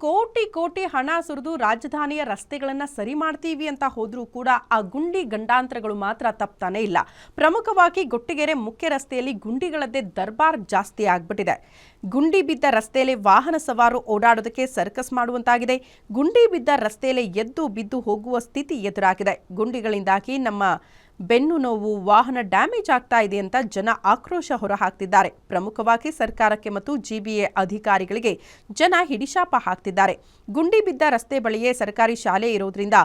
ಕೋಟಿ ಕೋಟಿ ಹಣ ಸುರಿದು ರಾಜಧಾನಿಯ ರಸ್ತೆಗಳನ್ನು ಸರಿ ಮಾಡ್ತೀವಿ ಅಂತ ಹೋದ್ರೂ ಕೂಡ ಆ ಗುಂಡಿ ಗಂಡಾಂತರಗಳು ಮಾತ್ರ ತಪ್ತಾನೆ ಇಲ್ಲ. ಪ್ರಮುಖವಾಗಿ ಗೊಟ್ಟಿಗೆರೆ ಮುಖ್ಯ ರಸ್ತೆಯಲ್ಲಿ ಗುಂಡಿಗಳದ್ದೇ ದರ್ಬಾರ್ ಜಾಸ್ತಿ ಆಗ್ಬಿಟ್ಟಿದೆ. ಗುಂಡಿ ಬಿದ್ದ ರಸ್ತೆಯಲ್ಲಿ ವಾಹನ ಸವಾರು ಓಡಾಡೋದಕ್ಕೆ ಸರ್ಕಸ್ ಮಾಡುವಂತಾಗಿದೆ. ಗುಂಡಿ ಬಿದ್ದ ರಸ್ತೆಯಲ್ಲಿ ಎದ್ದು ಬಿದ್ದು ಹೋಗುವ ಸ್ಥಿತಿ ಎದುರಾಗಿದೆ. ಗುಂಡಿಗಳಿಂದಾಗಿ ನಮ್ಮ ಬೆನ್ನು ನೋವು, ವಾಹನ ಡ್ಯಾಮೇಜ್ ಆಗ್ತಾ ಇದೆ ಅಂತ ಜನ ಆಕ್ರೋಶ ಹೊರಹಾಕ್ತಿದ್ದಾರೆ. ಪ್ರಮುಖವಾಗಿ ಸರ್ಕಾರಕ್ಕೆ ಮತ್ತು ಜಿಬಿಎ ಅಧಿಕಾರಿಗಳಿಗೆ ಜನ ಹಿಡಿಶಾಪ ಹಾಕ್ತಿದ್ದಾರೆ. ಗುಂಡಿ ಬಿದ್ದ ರಸ್ತೆ ಬಳಿಯೇ ಸರ್ಕಾರಿ ಶಾಲೆ ಇರೋದ್ರಿಂದ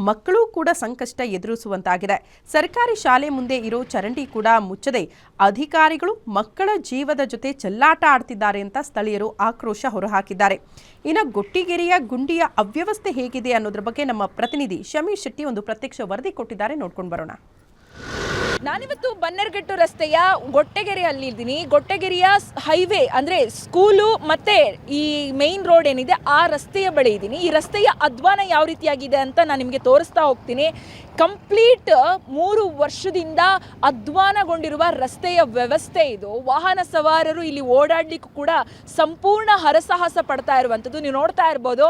ಮಕ್ಕಳು ಕೂಡ ಸಂಕಷ್ಟ ಎದುರಿಸುವಂತಾಗಿದೆ. ಸರ್ಕಾರಿ ಶಾಲೆ ಮುಂದೆ ಇರೋ ಚರಂಡಿ ಕೂಡ ಮುಚ್ಚದೆ ಅಧಿಕಾರಿಗಳು ಮಕ್ಕಳ ಜೀವದ ಜೊತೆ ಚೆಲ್ಲಾಟ ಆಡ್ತಿದ್ದಾರೆ ಅಂತ ಸ್ಥಳೀಯರು ಆಕ್ರೋಶ ಹೊರಹಾಕಿದ್ದಾರೆ. ಇನ್ನು ಗೊಟ್ಟಿಗೆರೆಯ ಗುಂಡಿಯ ಅವ್ಯವಸ್ಥೆ ಹೇಗಿದೆ ಅನ್ನೋದ್ರ ಬಗ್ಗೆ ನಮ್ಮ ಪ್ರತಿನಿಧಿ ಶಮಿ ಶೆಟ್ಟಿ ಒಂದು ಪ್ರತ್ಯಕ್ಷ ವರದಿ ಕೊಟ್ಟಿದ್ದಾರೆ. ನೋಡ್ಕೊಂಡು ಬರೋಣ. ನಾನಿವತ್ತು ಬನ್ನೇರುಘಟ್ಟ ರಸ್ತೆಯ ಗೊಟ್ಟೆಗೆರೆಯಲ್ಲಿ ಇದ್ದೀನಿ. ಗೊಟ್ಟೆಗೆರೆಯ ಹೈವೇ ಅಂದರೆ ಸ್ಕೂಲು ಮತ್ತು ಈ ಮೇನ್ ರೋಡ್ ಏನಿದೆ ಆ ರಸ್ತೆಯ ಬಳಿ ಇದ್ದೀನಿ. ಈ ರಸ್ತೆಯ ಅಧ್ವಾನ ಯಾವ ರೀತಿಯಾಗಿದೆ ಅಂತ ನಾನು ನಿಮಗೆ ತೋರಿಸ್ತಾ ಹೋಗ್ತೀನಿ. ಕಂಪ್ಲೀಟ್ 3 ವರ್ಷದಿಂದ ಅಧ್ವಾನಗೊಂಡಿರುವ ರಸ್ತೆಯ ವ್ಯವಸ್ಥೆ ಇದು. ವಾಹನ ಸವಾರರು ಇಲ್ಲಿ ಓಡಾಡಲಿಕ್ಕೂ ಕೂಡ ಸಂಪೂರ್ಣ ಹರಸಾಹಸ ಪಡ್ತಾ ಇರುವಂಥದ್ದು ನೀವು ನೋಡ್ತಾ ಇರ್ಬೋದು.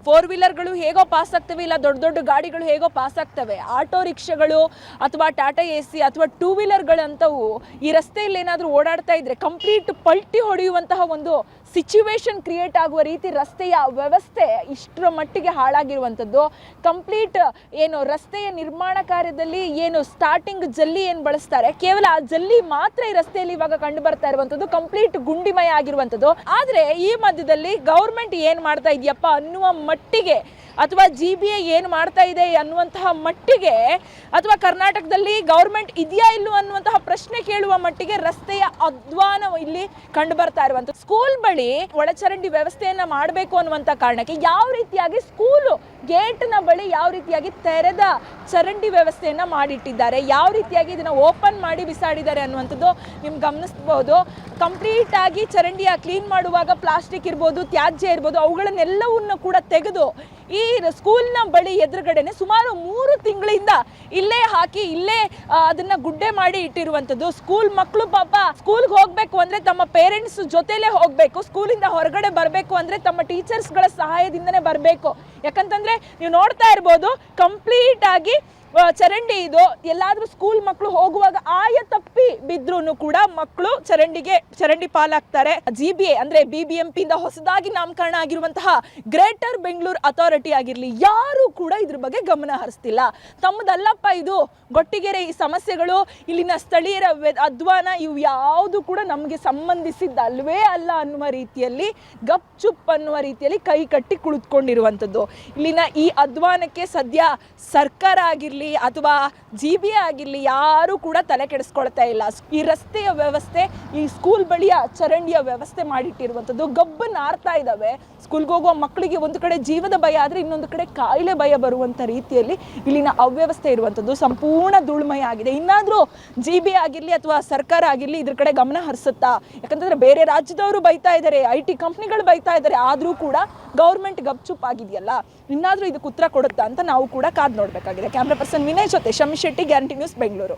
4 ವೀಲರ್ಗಳು ಹೇಗೋ ಪಾಸ್ ಆಗ್ತವೆ, ಇಲ್ಲ ದೊಡ್ಡ ದೊಡ್ಡ ಗಾಡಿಗಳು ಹೇಗೋ ಪಾಸ್ ಆಗ್ತವೆ. ಆಟೋ ರಿಕ್ಷಾಗಳು ಅಥವಾ ಟಾಟಾ AC ಅಥವಾ 2 ವೀಲರ್ಗಳಂತವು ಈ ರಸ್ತೆಯಲ್ಲಿ ಏನಾದರೂ ಓಡಾಡ್ತಾ ಇದ್ರೆ ಕಂಪ್ಲೀಟ್ ಪಲ್ಟಿ ಹೊಡೆಯುವಂತಹ ಒಂದು ಸಿಚುವೇಶನ್ ಕ್ರಿಯೇಟ್ ಆಗುವ ರೀತಿ ರಸ್ತೆಯ ವ್ಯವಸ್ಥೆ ಇಷ್ಟರ ಮಟ್ಟಿಗೆ ಹಾಳಾಗಿರುವಂಥದ್ದು. ಕಂಪ್ಲೀಟ್ ಏನು ರಸ್ತೆಯ ನಿರ್ಮಾಣ ಕಾರ್ಯದಲ್ಲಿ ಏನು ಸ್ಟಾರ್ಟಿಂಗ್ ಜಲ್ಲಿ ಏನು ಬಳಸ್ತಾರೆ, ಕೇವಲ ಆ ಜಲ್ಲಿ ಮಾತ್ರ ಈ ರಸ್ತೆಯಲ್ಲಿ ಇವಾಗ ಕಂಡು ಬರ್ತಾ ಇರುವಂಥದ್ದು. ಕಂಪ್ಲೀಟ್ ಗುಂಡಿಮಯ ಆಗಿರುವಂಥದ್ದು. ಆದರೆ ಈ ಮಧ್ಯದಲ್ಲಿ ಗೌರ್ಮೆಂಟ್ ಏನು ಮಾಡ್ತಾ ಇದೆಯಪ್ಪ ಅನ್ನುವ ಮಟ್ಟಿಗೆ, ಅಥವಾ GBA ಏನು ಮಾಡ್ತಾ ಇದೆ ಅನ್ನುವಂತಹ ಮಟ್ಟಿಗೆ, ಅಥವಾ ಕರ್ನಾಟಕದಲ್ಲಿ ಗೌರ್ಮೆಂಟ್ ಇದೆಯಾ ಇಲ್ಲೋ ಅನ್ನುವಂತಹ ಪ್ರಶ್ನೆ ಕೇಳುವ ಮಟ್ಟಿಗೆ ರಸ್ತೆಯ ಅಧ್ವಾನ ಇಲ್ಲಿ ಕಂಡು ಬರ್ತಾ ಇರುವಂಥದ್ದು. ಸ್ಕೂಲ್ ಬಳಿ ಒಳಚರಂಡಿ ವ್ಯವಸ್ಥೆಯನ್ನ ಮಾಡಬೇಕು ಅನ್ನುವಂಥ ಕಾರಣಕ್ಕೆ ಯಾವ ರೀತಿಯಾಗಿ ಸ್ಕೂಲು ಗೇಟ್ನ ಬಳಿ ಯಾವ ರೀತಿಯಾಗಿ ತೆರೆದ ಚರಂಡಿ ವ್ಯವಸ್ಥೆಯನ್ನ ಮಾಡಿಟ್ಟಿದ್ದಾರೆ, ಯಾವ ರೀತಿಯಾಗಿ ಇದನ್ನ ಓಪನ್ ಮಾಡಿ ಬಿಸಾಡಿದ್ದಾರೆ ಅನ್ನುವಂಥದ್ದು ನಿಮ್ಗೆ ಗಮನಿಸಬಹುದು. ಕಂಪ್ಲೀಟ್ ಆಗಿ ಚರಂಡಿಯ ಕ್ಲೀನ್ ಮಾಡುವಾಗ ಪ್ಲಾಸ್ಟಿಕ್ ಇರ್ಬೋದು, ತ್ಯಾಜ್ಯ ಇರ್ಬೋದು, ಅವುಗಳನ್ನೆಲ್ಲವನ್ನು ಕೂಡ ತೆಗೆದು ಈ ಸ್ಕೂಲ್ನ ಬಳಿ ಎದುರುಗಡೆನೆ ಸುಮಾರು 3 ತಿಂಗಳಿಂದ ಇಲ್ಲೇ ಹಾಕಿ ಇಲ್ಲೇ ಅದನ್ನ ಗುಡ್ಡೆ ಮಾಡಿ ಇಟ್ಟಿರುವಂಥದ್ದು. ಸ್ಕೂಲ್ ಮಕ್ಕಳು ಪಾಪ ಸ್ಕೂಲ್ಗೆ ಹೋಗ್ಬೇಕು ಅಂದ್ರೆ ತಮ್ಮ ಪೇರೆಂಟ್ಸ್ ಜೊತೆಲೇ ಹೋಗ್ಬೇಕು, ಸ್ಕೂಲಿಂದ ಹೊರಗಡೆ ಬರಬೇಕು ಅಂದ್ರೆ ತಮ್ಮ ಟೀಚರ್ಸ್ಗಳ ಸಹಾಯದಿಂದನೇ ಬರಬೇಕು. ಯಾಕಂತಂದ್ರೆ ನೀವು ನೋಡ್ತಾ ಇರ್ಬೋದು ಕಂಪ್ಲೀಟ್ ಆಗಿ ಚರಂಡಿ ಇದು. ಎಲ್ಲಾದ್ರೂ ಸ್ಕೂಲ್ ಮಕ್ಕಳು ಹೋಗುವಾಗ ಆಯ ತಪ್ಪಿ ಬಿದ್ರೂ ಕೂಡ ಮಕ್ಕಳು ಚರಂಡಿ ಪಾಲಾಗ್ತಾರೆ. GBA ಅಂದ್ರೆ BBMP ಇಂದ ಹೊಸದಾಗಿ ನಾಮಕರಣ ಆಗಿರುವಂತಹ ಗ್ರೇಟರ್ ಬೆಂಗಳೂರು ಅಥಾರಿಟಿ ಆಗಿರ್ಲಿ, ಯಾರು ಕೂಡ ಇದ್ರ ಬಗ್ಗೆ ಗಮನ ಹರಿಸ್ತಿಲ್ಲ. ತಮ್ಮದಲ್ಲಪ್ಪ ಇದು ಗೊಟ್ಟಿಗೆರೆ ಈ ಸಮಸ್ಯೆಗಳು, ಇಲ್ಲಿನ ಸ್ಥಳೀಯರ ಅಧ್ವಾನ, ಇವು ಯಾವುದು ಕೂಡ ನಮಗೆ ಸಂಬಂಧಿಸಿದ್ದಲ್ವೇ ಅಲ್ಲ ಅನ್ನುವ ರೀತಿಯಲ್ಲಿ ಗಪ್ ಚುಪ್ ಅನ್ನುವ ರೀತಿಯಲ್ಲಿ ಕೈ ಕಟ್ಟಿ ಕುಳಿತುಕೊಂಡಿರುವಂಥದ್ದು. ಇಲ್ಲಿನ ಈ ಅಧ್ವಾನಕ್ಕೆ ಸದ್ಯ ಸರ್ಕಾರ ಆಗಿರ್ಲಿ ಅಥವಾ GBA ಆಗಿರ್ಲಿ ಯಾರು ಕೂಡ ತಲೆ ಕೆಡಿಸ್ಕೊಳ್ತಾ ಇಲ್ಲ. ಈ ರಸ್ತೆಯ ವ್ಯವಸ್ಥೆ, ಈ ಸ್ಕೂಲ್ ಬಳಿಯ ಚರಂಡಿಯ ವ್ಯವಸ್ಥೆ ಮಾಡಿಟ್ಟಿರುವಂಥದ್ದು ಗಬ್ಬನ್ನು ಆರ್ತಾ ಇದ್ದಾವೆ. ಸ್ಕೂಲ್ಗೆ ಹೋಗುವ ಮಕ್ಕಳಿಗೆ ಒಂದು ಕಡೆ ಜೀವದ ಭಯ ಆದರೆ ಇನ್ನೊಂದು ಕಡೆ ಕಾಯಿಲೆ ಭಯ ಬರುವಂಥ ರೀತಿಯಲ್ಲಿ ಇಲ್ಲಿನ ಅವ್ಯವಸ್ಥೆ ಇರುವಂಥದ್ದು ಸಂಪೂರ್ಣ ಧೂಳ್ಮಯ ಆಗಿದೆ. ಇನ್ನಾದರೂ GBA ಆಗಿರಲಿ ಅಥವಾ ಸರ್ಕಾರ ಆಗಿರಲಿ ಇದ್ರ ಕಡೆ ಗಮನ ಹರಿಸುತ್ತಾ? ಯಾಕಂತಂದ್ರೆ ಬೇರೆ ರಾಜ್ಯದವರು ಬೈತಾ ಇದ್ದಾರೆ, IT ಕಂಪ್ನಿಗಳು ಬೈತಾ ಇದ್ದಾರೆ, ಆದರೂ ಕೂಡ ಗೌರ್ಮೆಂಟ್ ಗಪ್ಚುಪ್ ಆಗಿದೆಯಲ್ಲ, ಇನ್ನಾದರೂ ಇದಕ್ಕೆ ಉತ್ತರ ಕೊಡುತ್ತಾ ಅಂತ ನಾವು ಕೂಡ ಕಾದು ನೋಡಬೇಕಾಗಿದೆ. ಕ್ಯಾಮ್ರಾ ಪರ್ಸನ್ ವಿನಯ್ ಜೊತೆ ಶಮಿ ಶೆಟ್ಟಿ, ಗ್ಯಾರಂಟಿ ನ್ಯೂಸ್, ಬೆಂಗಳೂರು.